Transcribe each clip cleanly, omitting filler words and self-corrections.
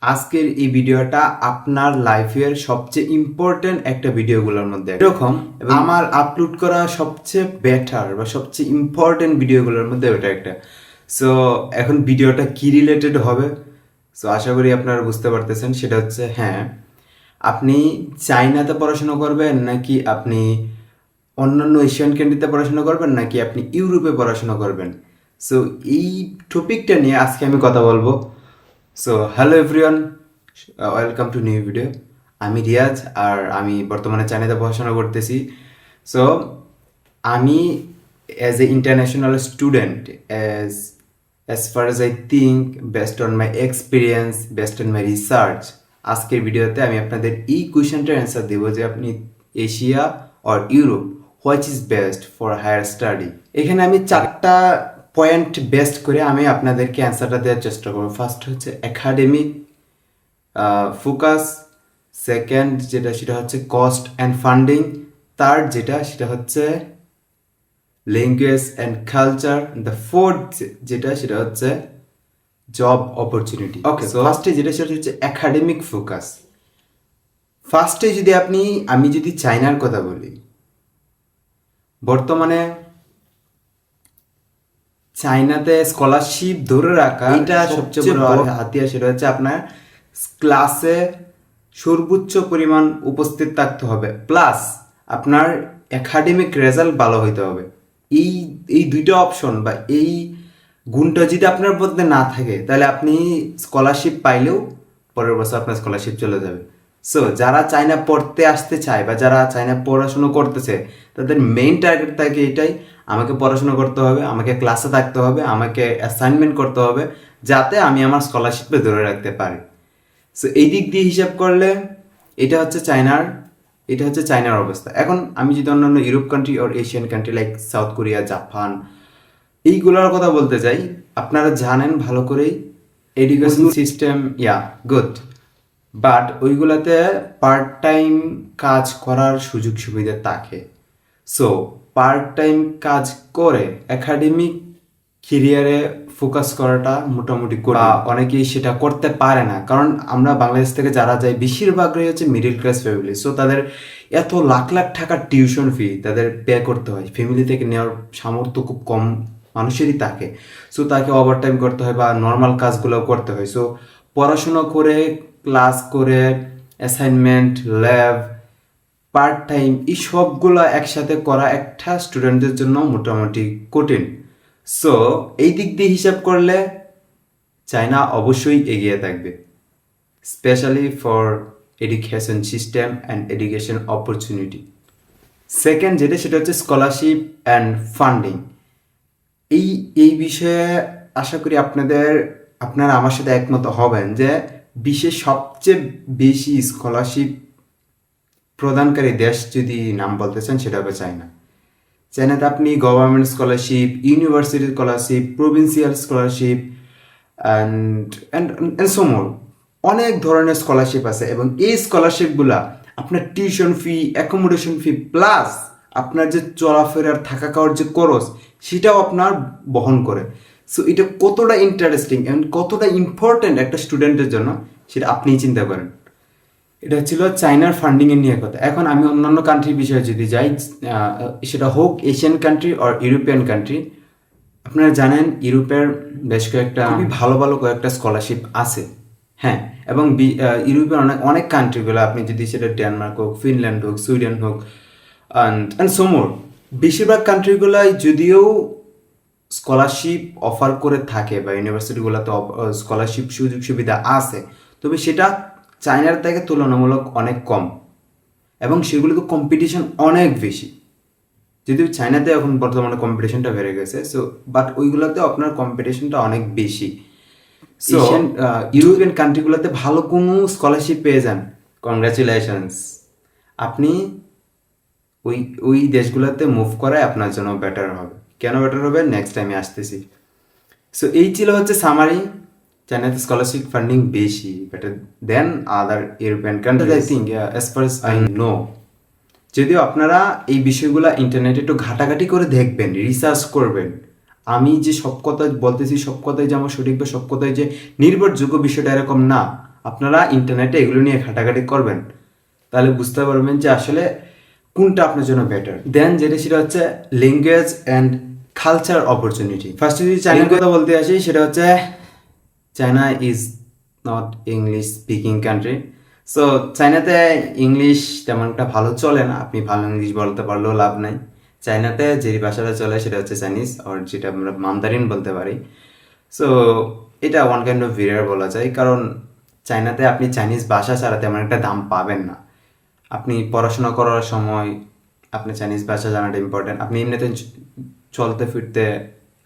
আজকের এই ভিডিওটা আপনার লাইফের সবচেয়ে ইম্পর্টেন্ট একটা ভিডিওগুলোর মধ্যে এরকম আমার আপলোড করা সবচেয়ে বেটার বা সবচেয়ে ইম্পর্টেন্ট ভিডিওগুলোর মধ্যে ওটা একটা। সো এখন ভিডিওটা কি রিলেটেড হবে, সো আশা করি আপনারা বুঝতে পারতেছেন। সেটা হচ্ছে হ্যাঁ, আপনি চাইনাতে পড়াশোনা করবেন নাকি আপনি অন্যান্য এশিয়ান কান্ট্রিতে পড়াশোনা করবেন নাকি আপনি ইউরোপে পড়াশোনা করবেন। সো এই টপিকটা নিয়ে আজকে আমি কথা বলবো। So hello everyone, welcome to new video. আমি রিয়াজ আর আমি বর্তমানে চায়নাতে পড়াশোনা করতেছি। সো আমি as a international student, as far as I think, best on my experience, best on my research, আজকের ভিডিওতে আমি আপনাদের এই কোয়েশ্চেনটার অ্যান্সার দেবো যে আপনি Asia or Europe, which is best for higher study. এখানে আমি চারটা পয়েন্ট বেস্ট করে আমি আপনাদেরকে অ্যান্সারটা দেওয়ার চেষ্টা করবো। ফার্স্ট হচ্ছে একাডেমিক ফোকাস, সেকেন্ড সেটা হচ্ছে কস্ট অ্যান্ড ফান্ডিং, থার্ড সেটা হচ্ছে language and culture, the fourth সেটা হচ্ছে জব অপরচুনিটি। ওকে, সো ফার্স্টে সেটা হচ্ছে একাডেমিক ফোকাস। ফার্স্টে আমি যদি চায়নার কথা বলি, বর্তমানে চায়নাতে স্কলারশিপ ধরে রাখা এটা সবচেয়ে বড় হাতিয়ার। সেটা হচ্ছে আপনার ক্লাসে সর্বোচ্চ পরিমাণ উপস্থিত থাকতে হবে, প্লাস আপনার একাডেমিক রেজাল্ট ভালো হইতে হবে। এই দুইটা অপশন বা এই গুণটা যদি আপনার মধ্যে না থাকে তাহলে আপনি স্কলারশিপ পাইলেও পরের বছর আপনার স্কলারশিপ চলে যাবে। সো যারা চায়না পড়তে আসতে চায় বা যারা চায়না পড়াশুনো করতেছে তাদের মেইন টার্গেট থাকে এটাই, আমাকে পড়াশোনা করতে হবে, আমাকে ক্লাসে থাকতে হবে, আমাকে অ্যাসাইনমেন্ট করতে হবে যাতে আমি আমার স্কলারশিপে ধরে রাখতে পারি। সো এই দিক দিয়ে হিসাব করলে এটা হচ্ছে চায়নার অবস্থা। এখন আমি যদি অন্যান্য ইউরোপ কান্ট্রি আর Asian country like South Korea, Japan, এইগুলোর কথা বলতে চাই, আপনারা জানেন ভালো করেই এডুকেশন সিস্টেম গুড, বাট ওইগুলাতে পার্ট টাইম কাজ করার সুযোগ সুবিধা থাকে। সো পার্ট টাইম কাজ করে একাডেমিক ক্যারিয়ারে ফোকাস করাটা মোটামুটি করে অনেকেই সেটা করতে পারে না, কারণ আমরা বাংলাদেশ থেকে যারা যাই বেশিরভাগই হচ্ছে মিডিল ক্লাস ফ্যামিলি। সো তাদের এত লাখ লাখ টাকার টিউশন ফি তাদের পে করতে হয়, ফ্যামিলি থেকে নেওয়ার সামর্থ্য খুব কম মানুষেরই থাকে। সো তাকে ওভারটাইম করতে হয় বা নর্মাল কাজগুলো করতে হয়। সো পড়াশুনো করে, ক্লাস করে, অ্যাসাইনমেন্ট, ল্যাব, পার্ট টাইম, এই সবগুলো একসাথে করা একটা স্টুডেন্টদের জন্য মোটামুটি কঠিন। সো এই দিক দিয়ে হিসাব করলে চায়না অবশ্যই এগিয়ে থাকবে, specially for education system and education opportunity. Second সেটা হচ্ছে স্কলারশিপ অ্যান্ড ফান্ডিং। এই বিষয়ে আশা করি আপনারা আমার সাথে একমত হবেন যে বিশ্বের সবচেয়ে বেশি স্কলারশিপ প্রদানকারী দেশ যদি নাম বলতে চান সেটা হবে চায়নাতে আপনি government scholarship, university scholarship, provincial scholarship and so মোর, অনেক ধরনের স্কলারশিপ আছে এবং এই স্কলারশিপগুলা আপনার টিউশন ফি, অ্যাকোমোডেশন ফি, প্লাস আপনার যে চলাফেরার থাকা খাওয়ার যে খরচ সেটাও আপনার বহন করে। সো এটা কতটা ইন্টারেস্টিং অ্যান্ড কতটা ইম্পর্টেন্ট একটা স্টুডেন্টের জন্য সেটা আপনিই চিন্তা করেন। এটা ছিল চায়নার ফান্ডিংয়ের নিয়ে কথা। এখন আমি অন্যান্য কান্ট্রির বিষয়ে যদি যাই, সেটা হোক এশিয়ান কান্ট্রি আর ইউরোপিয়ান কান্ট্রি, আপনারা জানেন ইউরোপের বেশ কয়েকটা ভালো ভালো কয়েকটা স্কলারশিপ আছে। হ্যাঁ, এবং ইউরোপের অনেক কান্ট্রিগুলো, আপনি যদি সেটা ডেনমার্ক হোক, ফিনল্যান্ড হোক, সুইডেন হোক অ্যান্ড সো মোর, বেশিরভাগ কান্ট্রিগুলাই যদিও স্কলারশিপ অফার করে থাকে বা ইউনিভার্সিটিগুলোতে স্কলারশিপ সুযোগ সুবিধা আছে, তবে সেটা চায়নার থেকে তুলনামূলক অনেক কম এবং সেগুলোতে কম্পিটিশন অনেক বেশি। যদিও চায়নাতে এখন বর্তমানে কম্পিটিশনটা বেড়ে গেছে, সো বাট ওইগুলোতে আপনার কম্পিটিশনটা অনেক বেশি। সো ইউরোপিয়ান কান্ট্রিগুলোতে ভালো কোনো স্কলারশিপ পেয়ে যান, কংগ্রাচুলেশনস, আপনি ওই দেশগুলোতে মুভ করায় আপনার জন্য বেটার হবে। কেন বেটার হবে নেক্সট টাইমে আসতেছি। সো এই ছিল হচ্ছে সামারি। চায়নাতে স্কলারশিপ ফান্ডিং বেশি better then other European countries, I think, as far as I know. যদিও আপনারা এই বিষয়গুলো ইন্টারনেটে একটু ঘাটাঘাটি করে দেখবেন, রিসার্চ করবেন। আমি যে সব কথা বলতেছি সব কথাই যে আমার সঠিক বা সব কথাই যে নির্ভরযোগ্য বিষয়টা এরকম না। আপনারা ইন্টারনেটে এগুলো নিয়ে ঘাটাঘাটি করবেন, তাহলে বুঝতে পারবেন যে আসলে কোনটা আপনার জন্য বেটার। দেন যেটা সেটা হচ্ছে ল্যাঙ্গুয়েজ অ্যান্ড কালচার অপরচুনিটি। ফার্স্টে যদি চাইনার কথা বলতে আসি, সেটা হচ্ছে China is not English speaking country. So চায়নাতে ইংলিশ তেমন একটা ভালো চলে না, আপনি ভালো ইংলিশ বলতে পারলেও লাভ নাই। চায়নাতে যে ভাষাটা চলে সেটা হচ্ছে চাইনিজ, আর যেটা আমরা মান্দারিন বলতে পারি। সো এটা ওয়ান কাইন্ড অফ ভিরিয়ার বলা যায়, কারণ চায়নাতে আপনি চাইনিজ ভাষা ছাড়া তেমন একটা দাম পাবেন না। আপনি পড়াশোনা করার সময় আপনি চাইনিজ ভাষা জানাটা ইম্পর্টেন্ট, আপনি এমনিতে চলতে ফিরতে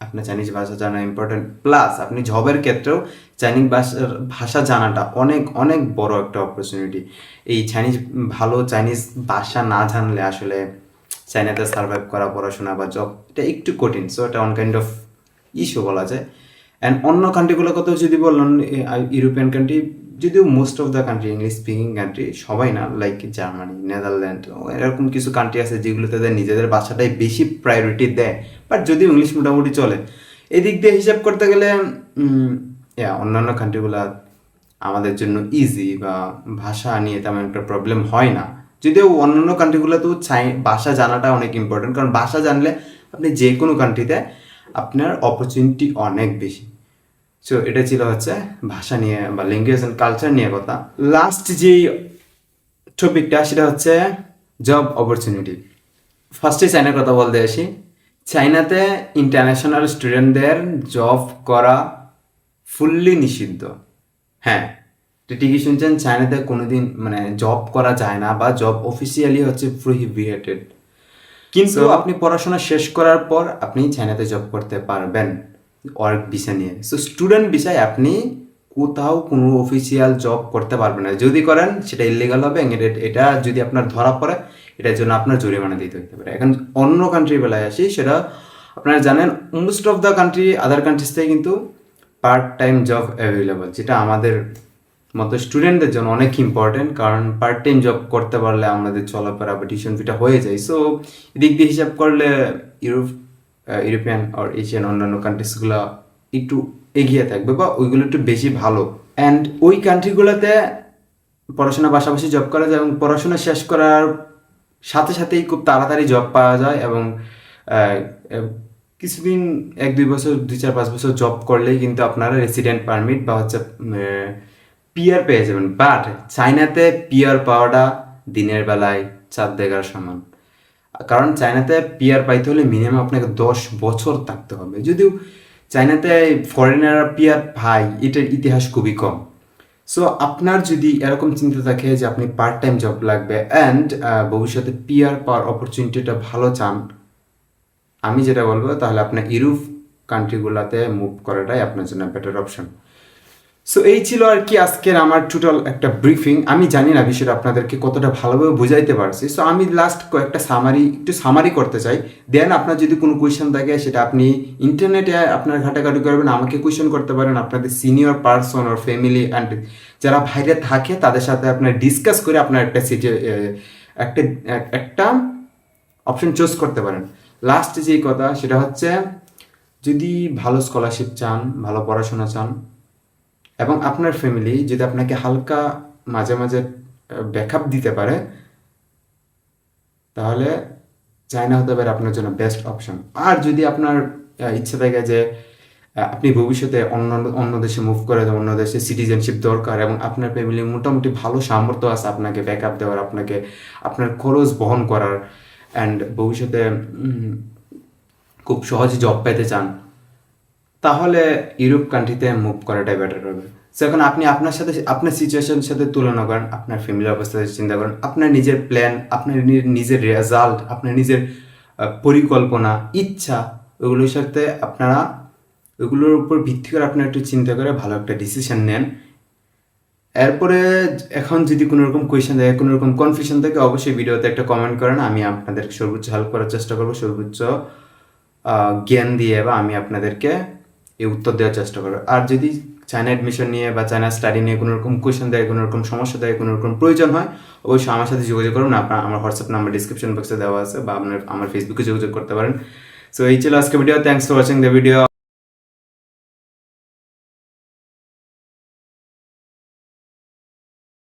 আপনার চাইনিজ ভাষা জানা ইম্পর্টেন্ট, প্লাস আপনি জবের ক্ষেত্রেও চাইনিজ ভাষা জানাটা অনেক অনেক বড় একটা অপরচুনিটি। এই ভালো চাইনিজ ভাষা না জানলে আসলে চাইনাতে সার্ভাইভ করা, পড়াশোনা বা জব, এটা একটু কঠিন। সো এটা ওয়ান কাইন্ড অফ ইস্যু বলা যায়। অ্যান্ড অন্য কান্ট্রিগুলোর কথাও যদি বললেন, ইউরোপিয়ান কান্ট্রি, যদিও most of the country English speaking country, সবাই না, লাইক জার্মানি, নেদারল্যান্ড, এরকম কিছু কান্ট্রি আছে যেগুলোতে নিজেদের ভাষাটাই বেশি প্রায়োরিটি দেয়, বাট যদিও ইংলিশ মোটামুটি চলে। এদিক দিয়ে হিসাব করতে গেলে অন্যান্য কান্ট্রিগুলো আমাদের জন্য ইজি, বা ভাষা নিয়ে তেমন একটা প্রবলেম হয় না। যদিও অন্যান্য কান্ট্রিগুলোতেও ভাষা জানাটা অনেক ইম্পর্টেন্ট, কারণ ভাষা জানলে আপনি যে কোনো কান্ট্রিতে আপনার অপরচুনিটি অনেক বেশি। সো এটা ছিল হচ্ছে ভাষা নিয়ে বা ল্যাঙ্গুয়েজ অ্যান্ড কালচার নিয়ে কথা। লাস্ট যেই টপিকটা সেটা হচ্ছে জব অপরচুনিটি। ফার্স্টে চায়নার কথা বলতে আসি। চায়নাতে ইন্টারন্যাশনাল স্টুডেন্টদের জব করা ফুললি নিষিদ্ধ। হ্যাঁ, ঠিকই শুনছেন, চায়নাতে কোনোদিন জব করা যায় না, বা জব অফিসিয়ালি হচ্ছে প্রহিবিটেড। কিন্তু আপনি পড়াশোনা শেষ করার পর আপনি চায়নাতে জব করতে পারবেন ওয়ার্ক ভিসা নিয়ে। সো স্টুডেন্ট ভিসায় আপনি কোথাও কোনো অফিসিয়াল জব করতে পারবেন না, যদি করেন সেটা ইলিগাল হবে। এটা যদি আপনার ধরা পড়ে, এটার জন্য আপনার জরিমানা দিতে হতে পারে। এখন অন্য কান্ট্রির বেলায় আসি, সেটা আপনারা জানেন most of the country, other countries থেকে কিন্তু পার্ট টাইম জব অ্যাভেলেবল, যেটা আমাদের মতো স্টুডেন্টদের জন্য অনেক ইম্পর্টেন্ট, কারণ পার্ট টাইম জব করতে পারলে আমাদের চলাফেরা বা টিউশন ফিটা হয়ে যায়। সো এদিক দিয়ে হিসাব করলে ইউরোপিয়ান আর এশিয়ান অন্যান্য কান্ট্রিজগুলো একটু এগিয়ে থাকবে, বা ওইগুলো একটু বেশি ভালো। অ্যান্ড ওই কান্ট্রিগুলোতে পড়াশোনা পাশাপাশি জব করা যায়, এবং পড়াশোনা শেষ করার সাথে সাথেই খুব তাড়াতাড়ি জব পাওয়া যায়, এবং কিছুদিন 1-2 বছর, 2-4-5 বছর জব করলেই কিন্তু আপনারা রেসিডেন্ট পারমিট বা হচ্ছে পিআর পেয়ে যাবেন। বাট চায়নাতে পিআর পাওয়াটা দিনের বেলায় চাঁদ দেখার সমান, কারণ চায়নাতে পিআর পাইতে হলে মিনিমাম আপনাকে 10 বছর থাকতে হবে। যদিও চায়নাতে ফরেনাররা পিআর পায়, এটার ইতিহাস খুবই কম। সো আপনার যদি এরকম চিন্তা থাকে যে আপনি পার্ট টাইম জব লাগবে অ্যান্ড ভবিষ্যতে পিআর পাওয়ার অপরচুনিটিটা ভালো চান, আমি যেটা বলবো, তাহলে আপনার ইউরোপ কান্ট্রিগুলোতে মুভ করাটাই আপনার জন্য বেটার অপশন। সো এই ছিল আর কি আজকের আমার টোটাল একটা ব্রিফিং। আমি জানি না বিষয়টা আপনাদেরকে কতটা ভালোভাবে বুঝাইতে পারছি। সো আমি লাস্ট কয়েকটা সামারি করতে চাই। দেন আপনার যদি কোনো কোয়েশ্চেন থাকে, সেটা আপনি ইন্টারনেটে আপনার ঘাটাঘাটি করবেন, আমাকে কোয়েশ্চেন করতে পারেন, আপনাদের senior person or family and যারা বাইরে থাকে তাদের সাথে আপনার ডিসকাস করে আপনার একটা অপশন চুজ করতে পারেন। লাস্ট যেই কথা সেটা হচ্ছে, যদি ভালো স্কলারশিপ চান, ভালো পড়াশোনা চান, এবং আপনার ফ্যামিলি যদি আপনাকে হালকা মাঝে মাঝে ব্যাকআপ দিতে পারে, তাহলে চায়না হতে পারে আপনার জন্য বেস্ট অপশন। আর যদি আপনার ইচ্ছা থাকে যে আপনি ভবিষ্যতে অন্য দেশে মুভ করে, অন্য দেশে সিটিজেনশিপ দরকার, এবং আপনার ফ্যামিলি মোটামুটি ভালো সামর্থ্য আছে আপনাকে ব্যাকআপ দেওয়ার, আপনাকে আপনার খরচ বহন করার, অ্যান্ড ভবিষ্যতে খুব সহজে জব পেতে চান, তাহলে ইউরোপ কান্ট্রিতে মুভ করাটাই বেটার হবে। সো এখন আপনি আপনার সিচুয়েশনের সাথে তুলনা করেন, আপনার ফ্যামিলির অবস্থা চিন্তা করেন, আপনার নিজের প্ল্যান, আপনার নিজের রেজাল্ট, আপনার নিজের পরিকল্পনা, ইচ্ছা, ওগুলোর সাথে ওগুলোর উপর ভিত্তি করে আপনি একটু চিন্তা করে ভালো একটা ডিসিশন নেন। এরপরে এখন যদি কোনো রকম কোয়েশ্চেন থাকে, কোনো রকম কনফিউশন থাকে, অবশ্যই ভিডিওতে একটা কমেন্ট করেন। আমি আপনাদের সর্বোচ্চ হেল্প করার চেষ্টা করবো, সর্বোচ্চ জ্ঞান দিয়ে, বা আমি আপনাদেরকে এই উত্তর দেওয়ার চেষ্টা করবো। আর যদি চায়না অ্যাডমিশন নিয়ে বা চায়না স্টাডি নিয়ে কোনো রকম কোয়েশ্চেন দেয়, কোনো রকম সমস্যা দেয়, কোনো রকম প্রয়োজন হয়, অবশ্যই আমার সাথে যোগাযোগ করুন। আমার হোয়াটসঅ্যাপ নাম্বার ডিসক্রিপশন বক্সে দেওয়া আছে, বা আমার ফেসবুকে যোগাযোগ করতে পারেন। সো এই ছিল আজকে video. Thanks for watching the video.